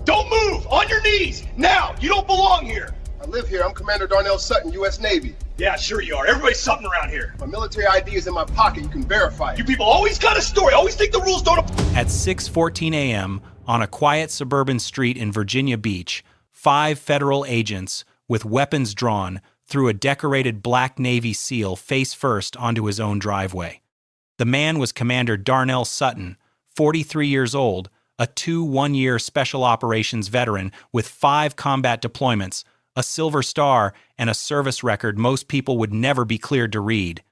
Don't move! On your knees! Now! You don't belong here! I live here. I'm Commander Darnell Sutton, U.S. Navy. Yeah, sure you are. Everybody's something around here. My military ID is in my pocket. You can verify it. You people always got a story. Always think the rules don't apply. At 6:14 a.m., on a quiet suburban street in Virginia Beach, 5 federal agents, with weapons drawn, threw a decorated black Navy SEAL face first onto his own driveway. The man was Commander Darnell Sutton, 43 years old, a 1-year Special Operations veteran with 5 combat deployments, a Silver Star, and a service record most people would never be cleared to read.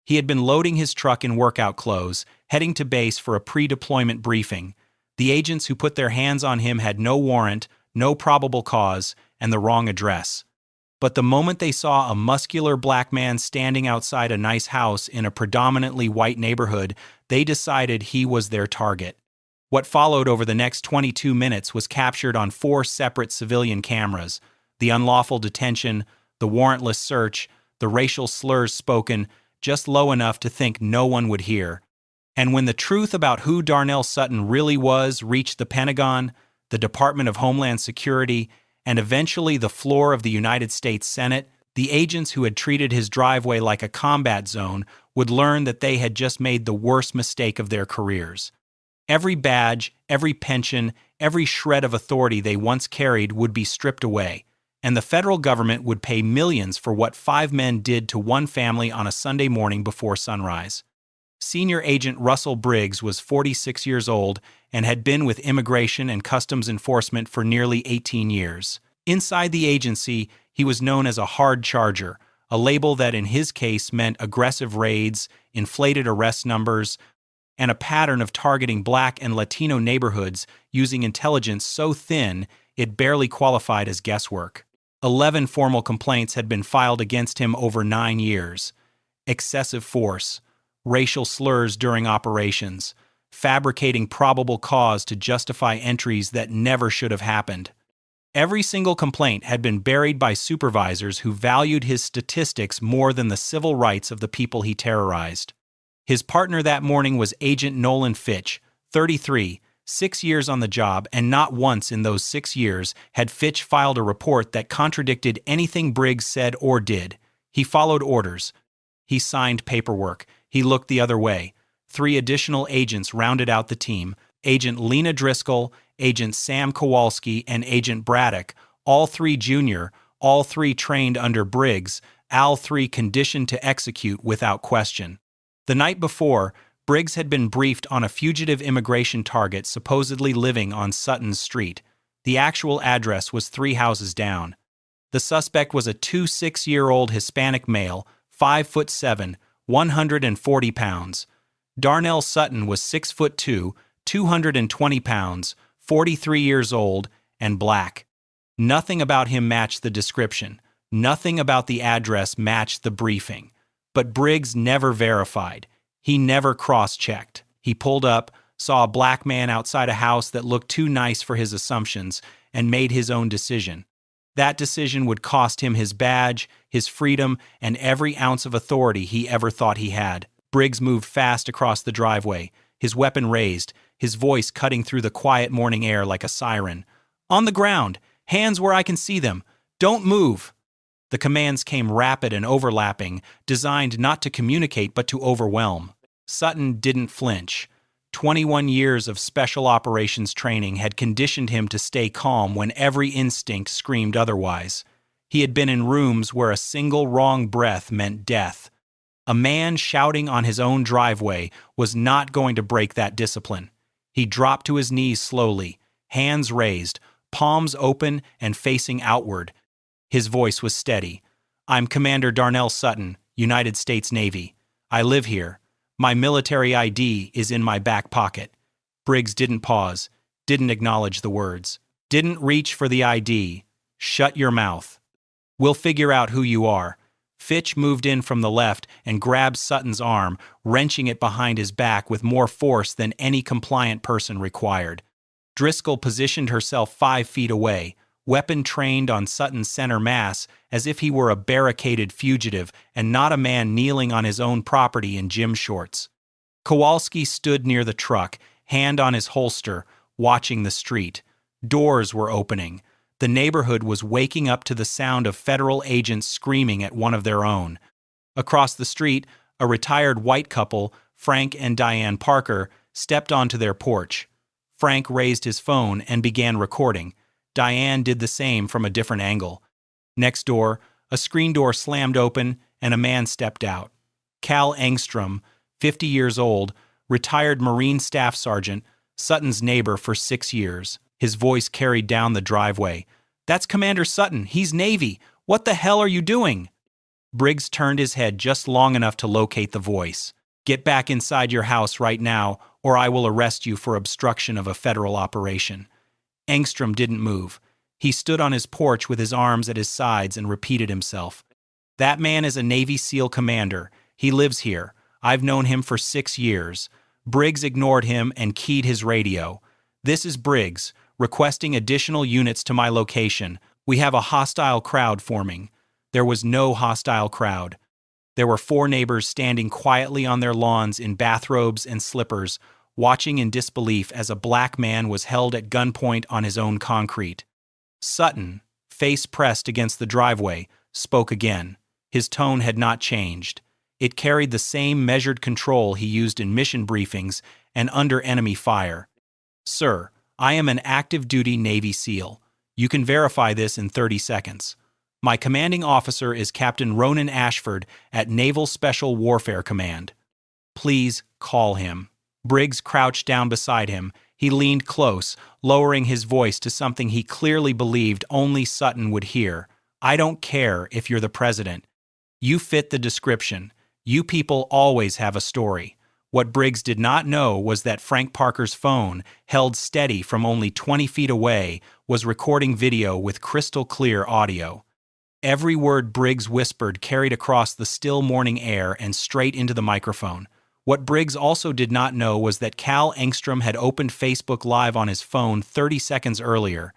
He had been loading his truck in workout clothes, heading to base for a pre-deployment briefing. The agents who put their hands on him had no warrant, no probable cause, and the wrong address. But the moment they saw a muscular black man standing outside a nice house in a predominantly white neighborhood, they decided he was their target. What followed over the next 22 minutes was captured on 4 separate civilian cameras: the unlawful detention, the warrantless search, the racial slurs spoken just low enough to think no one would hear. And when the truth about who Darnell Sutton really was reached the Pentagon, the Department of Homeland Security, and eventually the floor of the United States Senate, the agents who had treated his driveway like a combat zone would learn that they had just made the worst mistake of their careers. Every badge, every pension, every shred of authority they once carried would be stripped away, and the federal government would pay millions for what 5 men did to one family on a Sunday morning before sunrise. Senior Agent Russell Briggs was 46 years old and had been with Immigration and Customs Enforcement for nearly 18 years. Inside the agency, he was known as a hard charger, a label that in his case meant aggressive raids, inflated arrest numbers, and a pattern of targeting Black and Latino neighborhoods using intelligence so thin it barely qualified as guesswork. 11 formal complaints had been filed against him over 9 years. Excessive force, racial slurs during operations, fabricating probable cause to justify entries that never should have happened. Every single complaint had been buried by supervisors who valued his statistics more than the civil rights of the people he terrorized. His partner that morning was Agent Nolan Fitch, 33, 6 years on the job, and not once in those 6 years had Fitch filed a report that contradicted anything Briggs said or did. He followed orders. He signed paperwork. He looked the other way. 3 additional agents rounded out the team: Agent Lena Driscoll, Agent Sam Kowalski, and Agent Braddock, all 3 junior, all 3 trained under Briggs, all 3 conditioned to execute without question. The night before, Briggs had been briefed on a fugitive immigration target supposedly living on Sutton's Street. The actual address was 3 houses down. The suspect was a 26-year-old Hispanic male, 5'7", 140 pounds. Darnell Sutton was 6'2", 220 pounds, 43 years old, and black. Nothing about him matched the description. Nothing about the address matched the briefing. But Briggs never verified. He never cross-checked. He pulled up, saw a black man outside a house that looked too nice for his assumptions, and made his own decision. That decision would cost him his badge, his freedom, and every ounce of authority he ever thought he had. Briggs moved fast across the driveway, his weapon raised, his voice cutting through the quiet morning air like a siren. "On the ground! Hands where I can see them! Don't move!" The commands came rapid and overlapping, designed not to communicate but to overwhelm. Sutton didn't flinch. 21 years of special operations training had conditioned him to stay calm when every instinct screamed otherwise. He had been in rooms where a single wrong breath meant death. A man shouting on his own driveway was not going to break that discipline. He dropped to his knees slowly, hands raised, palms open and facing outward. His voice was steady. "I'm Commander Darnell Sutton, United States Navy. I live here. My military ID is in my back pocket." Briggs didn't pause, didn't acknowledge the words, didn't reach for the ID. "Shut your mouth. We'll figure out who you are." Fitch moved in from the left and grabbed Sutton's arm, wrenching it behind his back with more force than any compliant person required. Driscoll positioned herself 5 feet away, weapon trained on Sutton's center mass as if he were a barricaded fugitive and not a man kneeling on his own property in gym shorts. Kowalski stood near the truck, hand on his holster, watching the street. Doors were opening. The neighborhood was waking up to the sound of federal agents screaming at one of their own. Across the street, a retired white couple, Frank and Diane Parker, stepped onto their porch. Frank raised his phone and began recording. Diane did the same from a different angle. Next door, a screen door slammed open and a man stepped out. Cal Engstrom, 50 years old, retired Marine Staff Sergeant, Sutton's neighbor for 6 years. His voice carried down the driveway. "That's Commander Sutton. He's Navy. What the hell are you doing?" Briggs turned his head just long enough to locate the voice. "Get back inside your house right now, or I will arrest you for obstruction of a federal operation." Engstrom didn't move. He stood on his porch with his arms at his sides and repeated himself. "That man is a Navy SEAL commander. He lives here. I've known him for 6 years. Briggs ignored him and keyed his radio. "This is Briggs, requesting additional units to my location. We have a hostile crowd forming." There was no hostile crowd. There were 4 neighbors standing quietly on their lawns in bathrobes and slippers, watching in disbelief as a black man was held at gunpoint on his own concrete. Sutton, face pressed against the driveway, spoke again. His tone had not changed. It carried the same measured control he used in mission briefings and under enemy fire. "Sir, I am an active-duty Navy SEAL. You can verify this in 30 seconds. My commanding officer is Captain Ronan Ashford at Naval Special Warfare Command. Please call him." Briggs crouched down beside him. He leaned close, lowering his voice to something he clearly believed only Sutton would hear. "I don't care if you're the president. You fit the description. You people always have a story." What Briggs did not know was that Frank Parker's phone, held steady from only 20 feet away, was recording video with crystal clear audio. Every word Briggs whispered carried across the still morning air and straight into the microphone. What Briggs also did not know was that Cal Engstrom had opened Facebook Live on his phone 30 seconds earlier.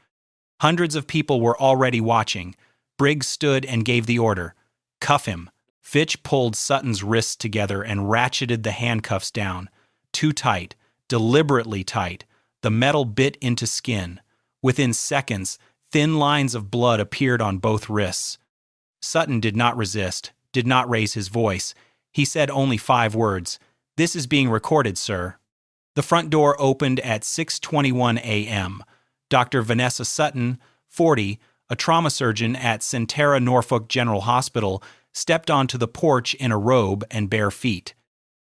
Hundreds of people were already watching. Briggs stood and gave the order, "Cuff him." Fitch pulled Sutton's wrists together and ratcheted the handcuffs down. Too tight, deliberately tight. The metal bit into skin. Within seconds, thin lines of blood appeared on both wrists. Sutton did not resist, did not raise his voice. He said only 5 words. "This is being recorded, sir." The front door opened at 6:21 a.m. Dr. Vanessa Sutton, 40, a trauma surgeon at Centera Norfolk General Hospital, stepped onto the porch in a robe and bare feet.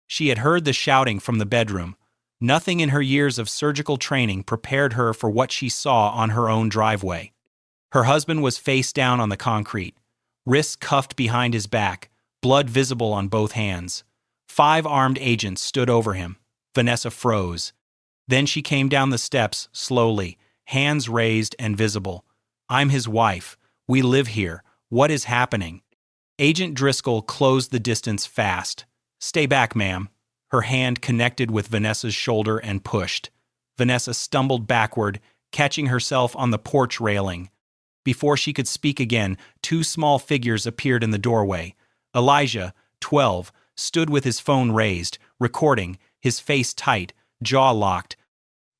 She had heard the shouting from the bedroom. Nothing in her years of surgical training prepared her for what she saw on her own driveway. Her husband was face down on the concrete, wrists cuffed behind his back, blood visible on both hands. 5 armed agents stood over him. Vanessa froze. Then she came down the steps slowly, hands raised and visible. "I'm his wife. We live here. What is happening?" Agent Driscoll closed the distance fast. "Stay back, ma'am." Her hand connected with Vanessa's shoulder and pushed. Vanessa stumbled backward, catching herself on the porch railing. Before she could speak again, 2 small figures appeared in the doorway. Elijah, 12, stood with his phone raised, recording, his face tight, jaw locked.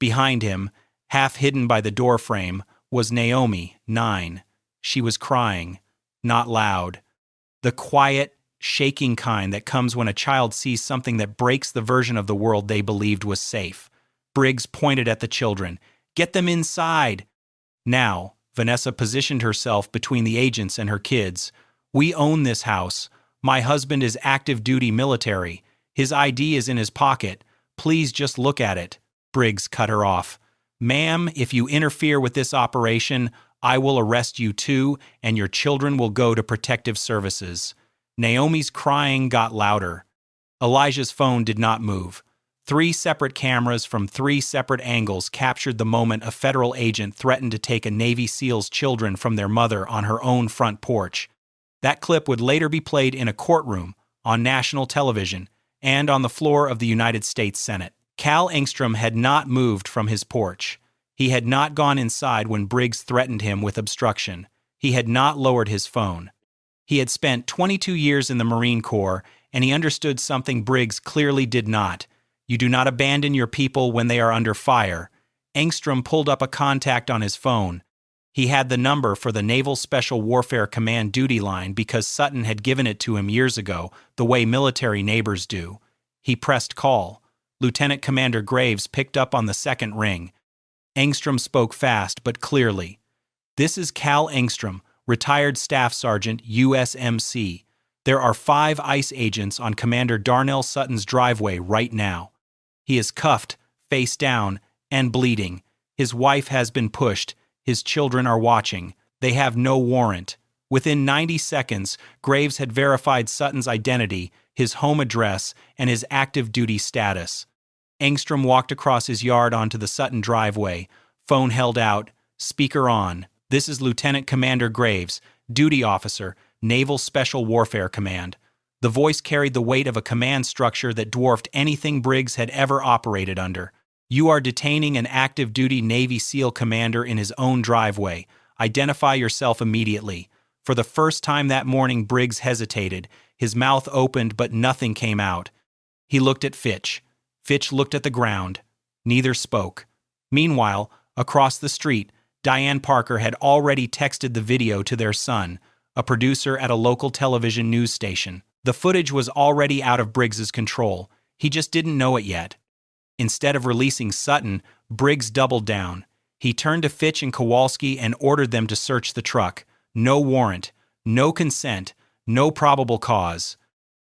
Behind him, half hidden by the doorframe, was Naomi, 9. She was crying, not loud. The quiet, shaking kind that comes when a child sees something that breaks the version of the world they believed was safe. Briggs pointed at the children. "Get them inside!" Now, Vanessa positioned herself between the agents and her kids. "We own this house. My husband is active duty military. His ID is in his pocket. Please just look at it." Briggs cut her off. "Ma'am, if you interfere with this operation, I will arrest you too, and your children will go to protective services." Naomi's crying got louder. Elijah's phone did not move. 3 separate cameras from 3 separate angles captured the moment a federal agent threatened to take a Navy SEAL's children from their mother on her own front porch. That clip would later be played in a courtroom, on national television, and on the floor of the United States Senate. Cal Engstrom had not moved from his porch. He had not gone inside when Briggs threatened him with obstruction. He had not lowered his phone. He had spent 22 years in the Marine Corps, and he understood something Briggs clearly did not. You do not abandon your people when they are under fire. Engstrom pulled up a contact on his phone. He had the number for the Naval Special Warfare Command duty line because Sutton had given it to him years ago, the way military neighbors do. He pressed call. Lieutenant Commander Graves picked up on the second ring. Engstrom spoke fast but clearly. "This is Cal Engstrom, retired Staff Sergeant, USMC. There are 5 ICE agents on Commander Darnell Sutton's driveway right now. He is cuffed, face down, and bleeding. His wife has been pushed. His children are watching. They have no warrant." Within 90 seconds, Graves had verified Sutton's identity, his home address, and his active duty status. Engstrom walked across his yard onto the Sutton driveway, phone held out, speaker on. "This is Lieutenant Commander Graves, duty officer, Naval Special Warfare Command." The voice carried the weight of a command structure that dwarfed anything Briggs had ever operated under. "You are detaining an active duty Navy SEAL commander in his own driveway. Identify yourself immediately." For the first time that morning, Briggs hesitated. His mouth opened, but nothing came out. He looked at Fitch. Fitch looked at the ground. Neither spoke. Meanwhile, across the street, Diane Parker had already texted the video to their son, a producer at a local television news station. The footage was already out of Briggs's control. He just didn't know it yet. Instead of releasing Sutton, Briggs doubled down. He turned to Fitch and Kowalski and ordered them to search the truck. No warrant, no consent, no probable cause.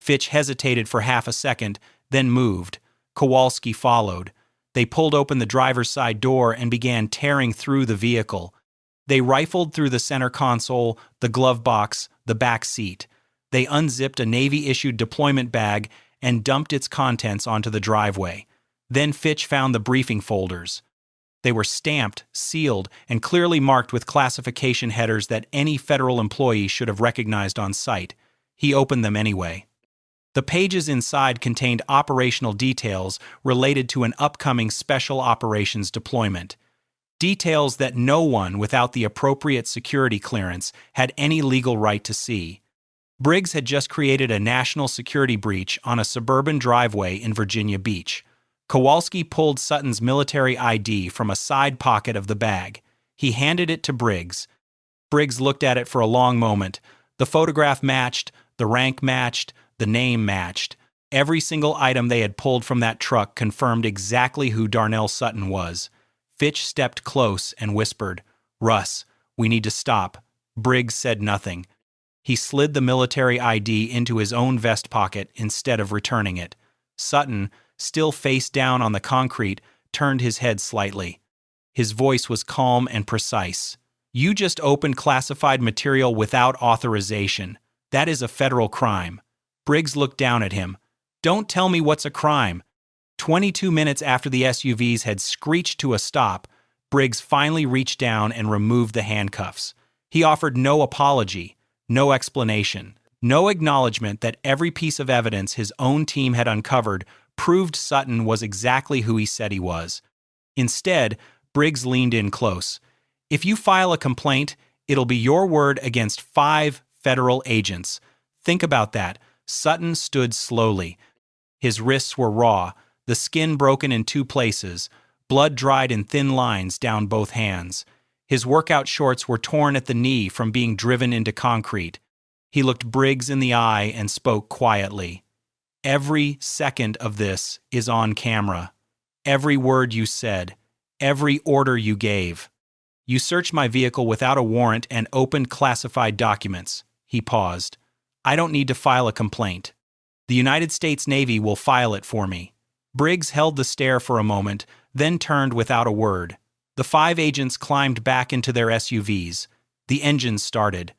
Fitch hesitated for half a second, then moved. Kowalski followed. They pulled open the driver's side door and began tearing through the vehicle. They rifled through the center console, the glove box, the back seat. They unzipped a Navy-issued deployment bag and dumped its contents onto the driveway. Then Fitch found the briefing folders. They were stamped, sealed, and clearly marked with classification headers that any federal employee should have recognized on sight. He opened them anyway. The pages inside contained operational details related to an upcoming special operations deployment. Details that no one without the appropriate security clearance had any legal right to see. Briggs had just created a national security breach on a suburban driveway in Virginia Beach. Kowalski pulled Sutton's military ID from a side pocket of the bag. He handed it to Briggs. Briggs looked at it for a long moment. The photograph matched, the rank matched, the name matched. Every single item they had pulled from that truck confirmed exactly who Darnell Sutton was. Fitch stepped close and whispered, "Russ, we need to stop." Briggs said nothing. He slid the military ID into his own vest pocket instead of returning it. Sutton, still face down on the concrete, turned his head slightly. His voice was calm and precise. "You just opened classified material without authorization. That is a federal crime." Briggs looked down at him. "Don't tell me what's a crime." 22 minutes after the SUVs had screeched to a stop, Briggs finally reached down and removed the handcuffs. He offered no apology, no explanation, no acknowledgement that every piece of evidence his own team had uncovered proved Sutton was exactly who he said he was. Instead, Briggs leaned in close. "If you file a complaint, it'll be your word against 5 federal agents. Think about that." Sutton stood slowly. His wrists were raw, the skin broken in 2 places, blood dried in thin lines down both hands. His workout shorts were torn at the knee from being driven into concrete. He looked Briggs in the eye and spoke quietly. "Every second of this is on camera. Every word you said, every order you gave. You searched my vehicle without a warrant and opened classified documents." He paused. "I don't need to file a complaint. The United States Navy will file it for me." Briggs held the stare for a moment, then turned without a word. The 5 agents climbed back into their SUVs. The engines started.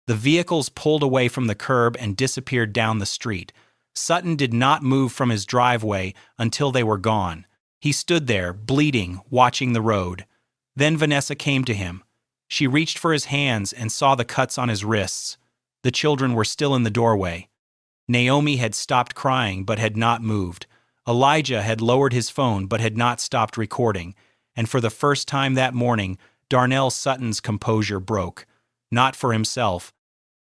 The vehicles pulled away from the curb and disappeared down the street. Sutton did not move from his driveway until they were gone. He stood there, bleeding, watching the road. Then Vanessa came to him. She reached for his hands and saw the cuts on his wrists. The children were still in the doorway. Naomi had stopped crying but had not moved. Elijah had lowered his phone but had not stopped recording. And for the first time that morning, Darnell Sutton's composure broke. Not for himself,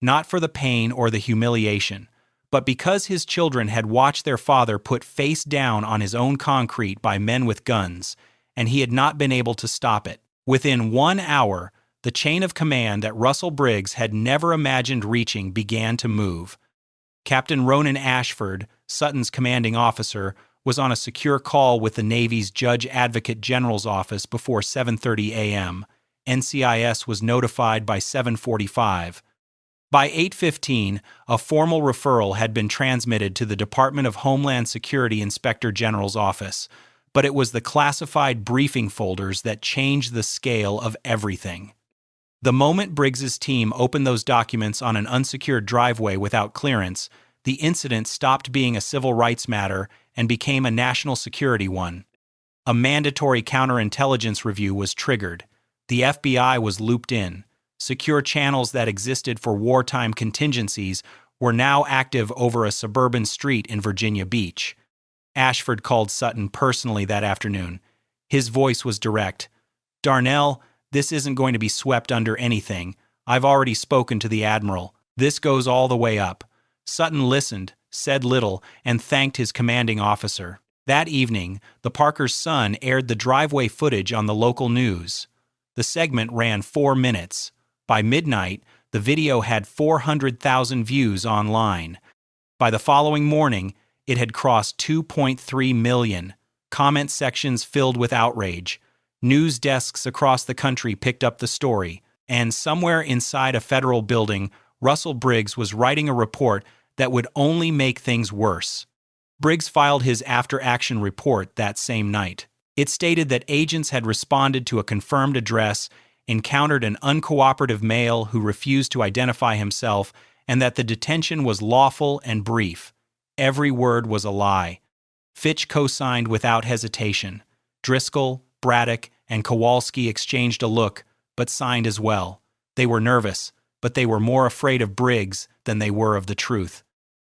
not for the pain or the humiliation, but because his children had watched their father put face down on his own concrete by men with guns, and he had not been able to stop it. Within 1 hour, the chain of command that Russell Briggs had never imagined reaching began to move. Captain Ronan Ashford, Sutton's commanding officer, was on a secure call with the Navy's Judge Advocate General's office before 7:30 a.m. NCIS was notified by 7:45. By 8:15, a formal referral had been transmitted to the Department of Homeland Security Inspector General's office, but it was the classified briefing folders that changed the scale of everything. The moment Briggs's team opened those documents on an unsecured driveway without clearance, the incident stopped being a civil rights matter and became a national security one. A mandatory counterintelligence review was triggered. The FBI was looped in. Secure channels that existed for wartime contingencies were now active over a suburban street in Virginia Beach. Ashford called Sutton personally that afternoon. His voice was direct. "Darnell, this isn't going to be swept under anything. I've already spoken to the Admiral. This goes all the way up." Sutton listened, said little, and thanked his commanding officer. That evening, the Parker's Sun aired the driveway footage on the local news. The segment ran 4 minutes. By midnight, the video had 400,000 views online. By the following morning, it had crossed 2.3 million. Comment sections filled with outrage. News desks across the country picked up the story, and somewhere inside a federal building, Russell Briggs was writing a report that would only make things worse. Briggs filed his after-action report that same night. It stated that agents had responded to a confirmed address, encountered an uncooperative male who refused to identify himself, and that the detention was lawful and brief. Every word was a lie. Fitch co-signed without hesitation. Driscoll, Braddock, and Kowalski exchanged a look, but signed as well. They were nervous, but they were more afraid of Briggs than they were of the truth.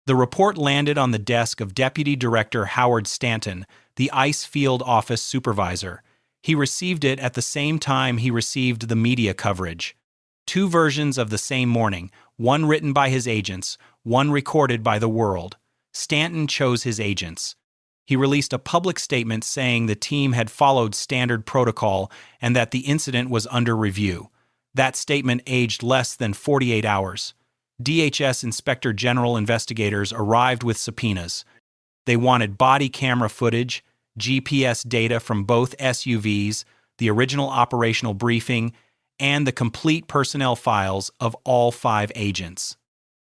The report landed on the desk of Deputy Director Howard Stanton, the ICE Field Office Supervisor. He received it at the same time he received the media coverage. 2 versions of the same morning, one written by his agents, one recorded by the world. Stanton chose his agents. He released a public statement saying the team had followed standard protocol and that the incident was under review. That statement aged less than 48 hours. DHS Inspector General investigators arrived with subpoenas. They wanted body camera footage, GPS data from both SUVs, the original operational briefing, and the complete personnel files of all 5 agents.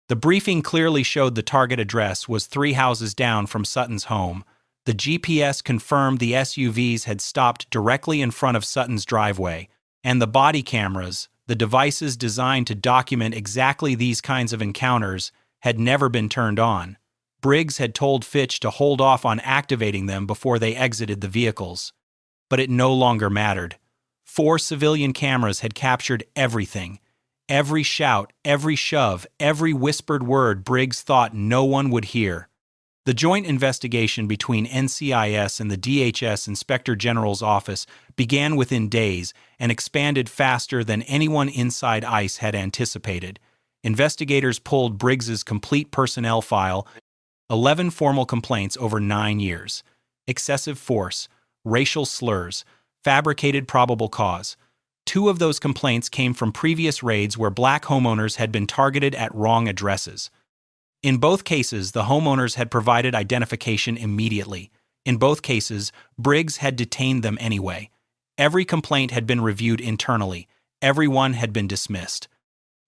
The briefing clearly showed the target address was 3 houses down from Sutton's home. The GPS confirmed the SUVs had stopped directly in front of Sutton's driveway, and the body cameras, the devices designed to document exactly these kinds of encounters, had never been turned on. Briggs had told Fitch to hold off on activating them before they exited the vehicles. But it no longer mattered. 4 civilian cameras had captured everything. Every shout, every shove, every whispered word Briggs thought no one would hear. The joint investigation between NCIS and the DHS Inspector General's office began within days and expanded faster than anyone inside ICE had anticipated. Investigators pulled Briggs's complete personnel file, 11 formal complaints over 9 years, excessive force, racial slurs, fabricated probable cause. 2 of those complaints came from previous raids where black homeowners had been targeted at wrong addresses. In both cases, the homeowners had provided identification immediately. In both cases, Briggs had detained them anyway. Every complaint had been reviewed internally. Every one had been dismissed.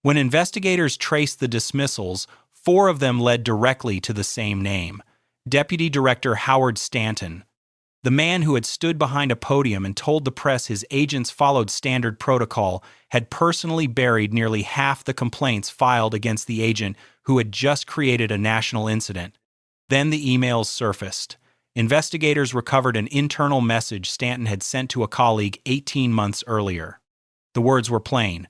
When investigators traced the dismissals, 4 of them led directly to the same name, Deputy Director Howard Stanton. The man who had stood behind a podium and told the press his agents followed standard protocol had personally buried nearly half the complaints filed against the agent who had just created a national incident. Then the emails surfaced. Investigators recovered an internal message Stanton had sent to a colleague 18 months earlier. The words were plain.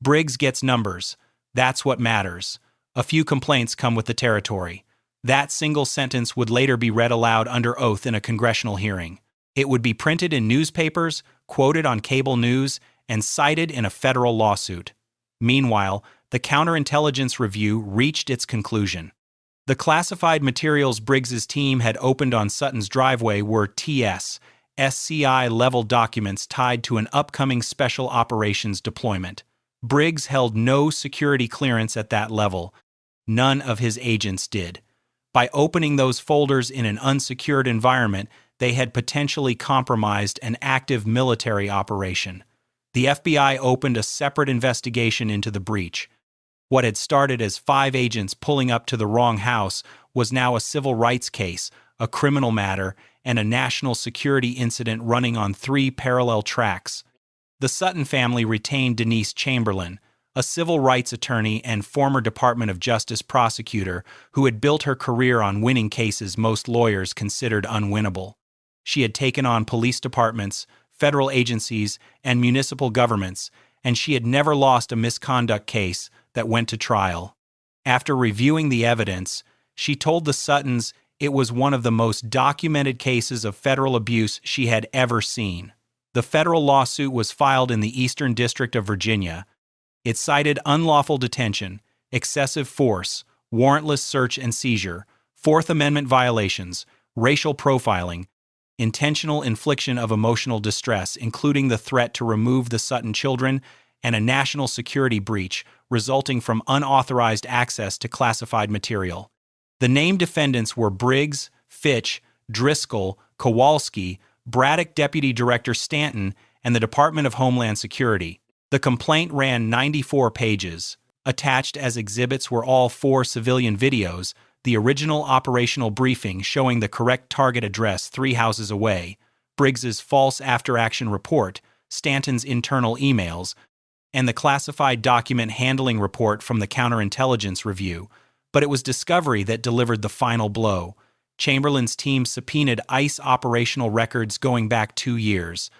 Briggs gets numbers. That's what matters. A few complaints come with the territory. That single sentence would later be read aloud under oath in a congressional hearing. It would be printed in newspapers, quoted on cable news, and cited in a federal lawsuit. Meanwhile, the counterintelligence review reached its conclusion. The classified materials Briggs's team had opened on Sutton's driveway were TS, SCI-level documents tied to an upcoming special operations deployment. Briggs held no security clearance at that level. None of his agents did. By opening those folders in an unsecured environment, they had potentially compromised an active military operation. The FBI opened a separate investigation into the breach. What had started as 5 agents pulling up to the wrong house was now a civil rights case, a criminal matter, and a national security incident running on 3 parallel tracks. The Sutton family retained Denise Chamberlain, a civil rights attorney and former Department of Justice prosecutor who had built her career on winning cases most lawyers considered unwinnable. She had taken on police departments, federal agencies, and municipal governments, and she had never lost a misconduct case that went to trial. After reviewing the evidence, she told the Suttons it was one of the most documented cases of federal abuse she had ever seen. The federal lawsuit was filed in the Eastern District of Virginia. It cited unlawful detention, excessive force, warrantless search and seizure, Fourth Amendment violations, racial profiling, intentional infliction of emotional distress, including the threat to remove the Sutton children, and a national security breach resulting from unauthorized access to classified material. The named defendants were Briggs, Fitch, Driscoll, Kowalski, Braddock Deputy Director Stanton, and the Department of Homeland Security. The complaint ran 94 pages. Attached as exhibits were all 4 civilian videos, the original operational briefing showing the correct target address 3 houses away, Briggs's false after-action report, Stanton's internal emails, and the classified document handling report from the counterintelligence review. But it was discovery that delivered the final blow. Chamberlain's team subpoenaed ICE operational records going back 2 years.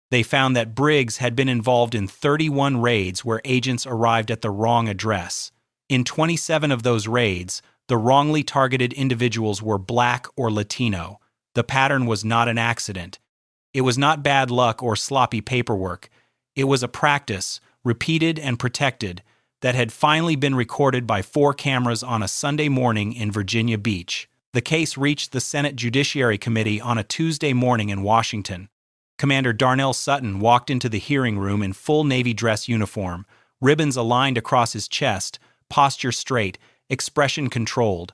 They found that Briggs had been involved in 31 raids where agents arrived at the wrong address. In 27 of those raids, the wrongly targeted individuals were Black or Latino. The pattern was not an accident. It was not bad luck or sloppy paperwork. It was a practice, repeated and protected, that had finally been recorded by 4 cameras on a Sunday morning in Virginia Beach. The case reached the Senate Judiciary Committee on a Tuesday morning in Washington. Commander Darnell Sutton walked into the hearing room in full Navy dress uniform, ribbons aligned across his chest, posture straight, expression controlled.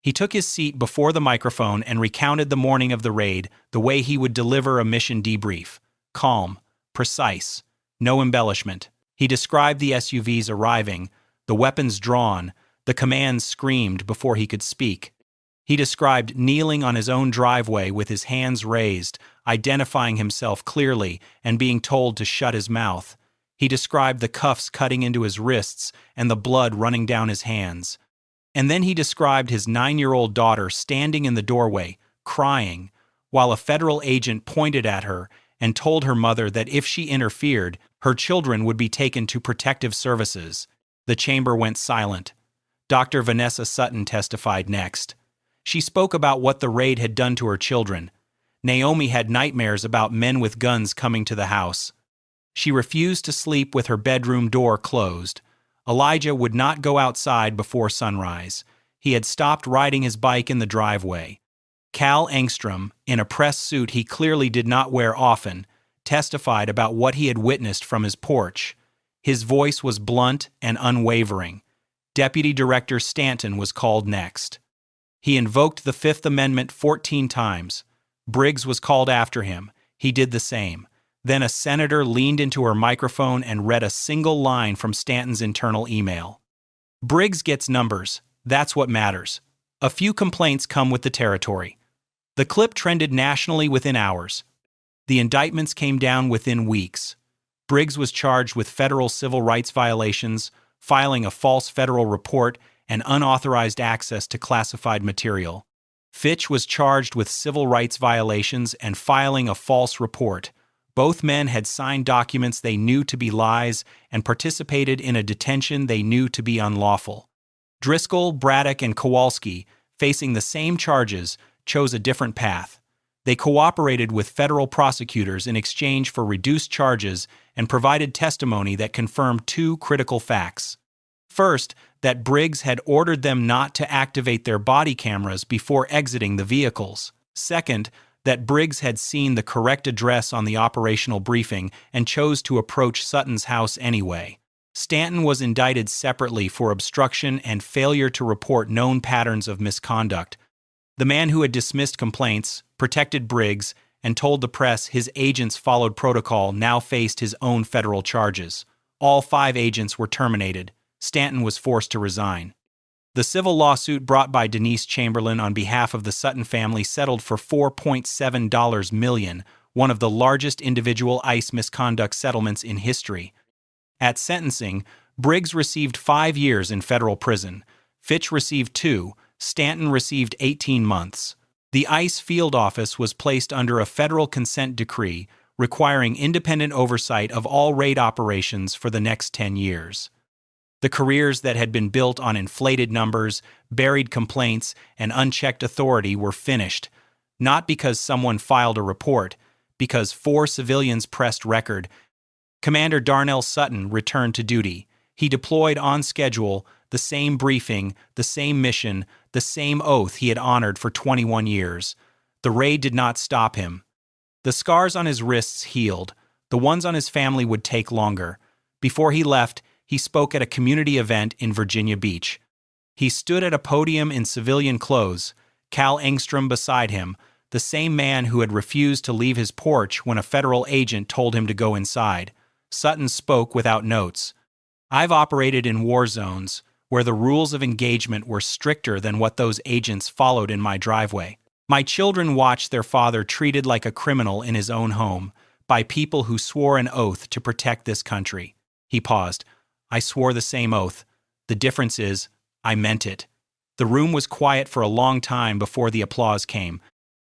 He took his seat before the microphone and recounted the morning of the raid the way he would deliver a mission debrief. Calm, precise, no embellishment. He described the SUVs arriving, the weapons drawn, the commands screamed before he could speak. He described kneeling on his own driveway with his hands raised, identifying himself clearly and being told to shut his mouth. He described the cuffs cutting into his wrists and the blood running down his hands. And then he described his 9-year-old daughter standing in the doorway, crying, while a federal agent pointed at her and told her mother that if she interfered, her children would be taken to protective services. The chamber went silent. Dr. Vanessa Sutton testified next. She spoke about what the raid had done to her children. Naomi had nightmares about men with guns coming to the house. She refused to sleep with her bedroom door closed. Elijah would not go outside before sunrise. He had stopped riding his bike in the driveway. Cal Engstrom, in a press suit he clearly did not wear often, testified about what he had witnessed from his porch. His voice was blunt and unwavering. Deputy Director Stanton was called next. He invoked the Fifth Amendment 14 times. Briggs was called after him. He did the same. Then a senator leaned into her microphone and read a single line from Stanton's internal email. Briggs gets numbers. That's what matters. A few complaints come with the territory. The clip trended nationally within hours. The indictments came down within weeks. Briggs was charged with federal civil rights violations, filing a false federal report, and unauthorized access to classified material. Fitch was charged with civil rights violations and filing a false report. Both men had signed documents they knew to be lies and participated in a detention they knew to be unlawful. Driscoll, Braddock, and Kowalski, facing the same charges, chose a different path. They cooperated with federal prosecutors in exchange for reduced charges and provided testimony that confirmed 2 critical facts. First, that Briggs had ordered them not to activate their body cameras before exiting the vehicles. Second, that Briggs had seen the correct address on the operational briefing and chose to approach Sutton's house anyway. Stanton was indicted separately for obstruction and failure to report known patterns of misconduct. The man who had dismissed complaints, protected Briggs, and told the press his agents followed protocol now faced his own federal charges. All 5 agents were terminated. Stanton was forced to resign. The civil lawsuit brought by Denise Chamberlain on behalf of the Sutton family settled for $4.7 million, one of the largest individual ICE misconduct settlements in history. At sentencing, Briggs received 5 years in federal prison. Fitch received 2. Stanton received 18 months. The ICE field office was placed under a federal consent decree requiring independent oversight of all raid operations for the next 10 years. The careers that had been built on inflated numbers, buried complaints, and unchecked authority were finished, not because someone filed a report, because 4 civilians pressed record. Commander Darnell Sutton returned to duty. He deployed on schedule, the same briefing, the same mission, the same oath he had honored for 21 years. The raid did not stop him. The scars on his wrists healed. The ones on his family would take longer. Before he left, he spoke at a community event in Virginia Beach. He stood at a podium in civilian clothes, Cal Engstrom beside him, the same man who had refused to leave his porch when a federal agent told him to go inside. Sutton spoke without notes. "I've operated in war zones where the rules of engagement were stricter than what those agents followed in my driveway. My children watched their father treated like a criminal in his own home by people who swore an oath to protect this country." He paused. "I swore the same oath. The difference is, I meant it." The room was quiet for a long time before the applause came.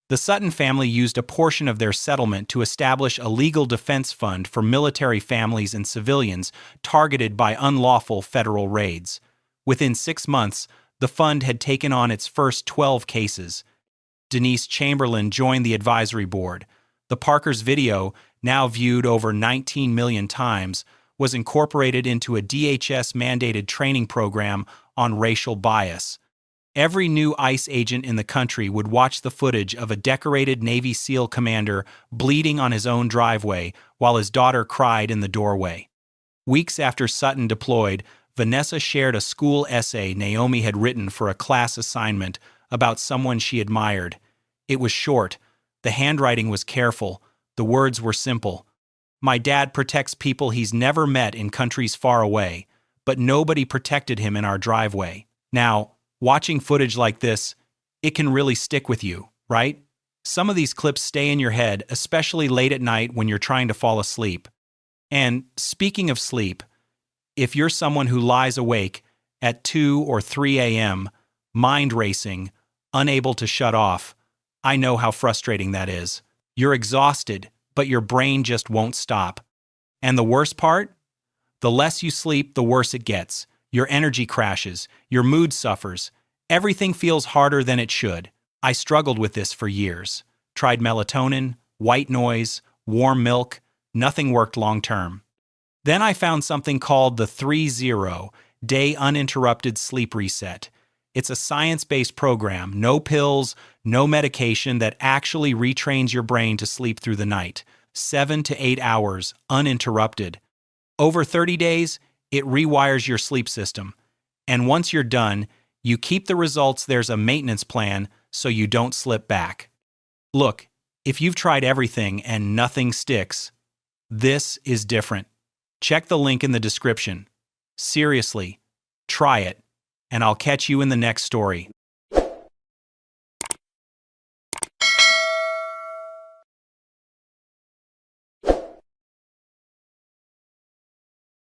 The Sutton family used a portion of their settlement to establish a legal defense fund for military families and civilians targeted by unlawful federal raids. Within 6 months, the fund had taken on its first 12 cases. Denise Chamberlain joined the advisory board. The Parker's video, now viewed over 19 million times, was incorporated into a DHS-mandated training program on racial bias. Every new ICE agent in the country would watch the footage of a decorated Navy SEAL commander bleeding on his own driveway while his daughter cried in the doorway. Weeks after Sutton deployed, Vanessa shared a school essay Naomi had written for a class assignment about someone she admired. It was short. The handwriting was careful. The words were simple. "My dad protects people he's never met in countries far away, but nobody protected him in our driveway." Now, watching footage like this, it can really stick with you, right? Some of these clips stay in your head, especially late at night when you're trying to fall asleep. And speaking of sleep, if you're someone who lies awake at 2 or 3 a.m., mind racing, unable to shut off, I know how frustrating that is. You're exhausted, but your brain just won't stop. And the worst part? The less you sleep, the worse it gets. Your energy crashes, your mood suffers. Everything feels harder than it should. I struggled with this for years. Tried melatonin, white noise, warm milk. Nothing worked long term. Then I found something called the 3-0-day uninterrupted sleep reset. It's a science-based program, no pills, no medication, that actually retrains your brain to sleep through the night. 7 to 8 hours, uninterrupted. Over 30 days, it rewires your sleep system. And once you're done, you keep the results. There's a maintenance plan so you don't slip back. Look, if you've tried everything and nothing sticks, this is different. Check the link in the description. Seriously, try it, and I'll catch you in the next story.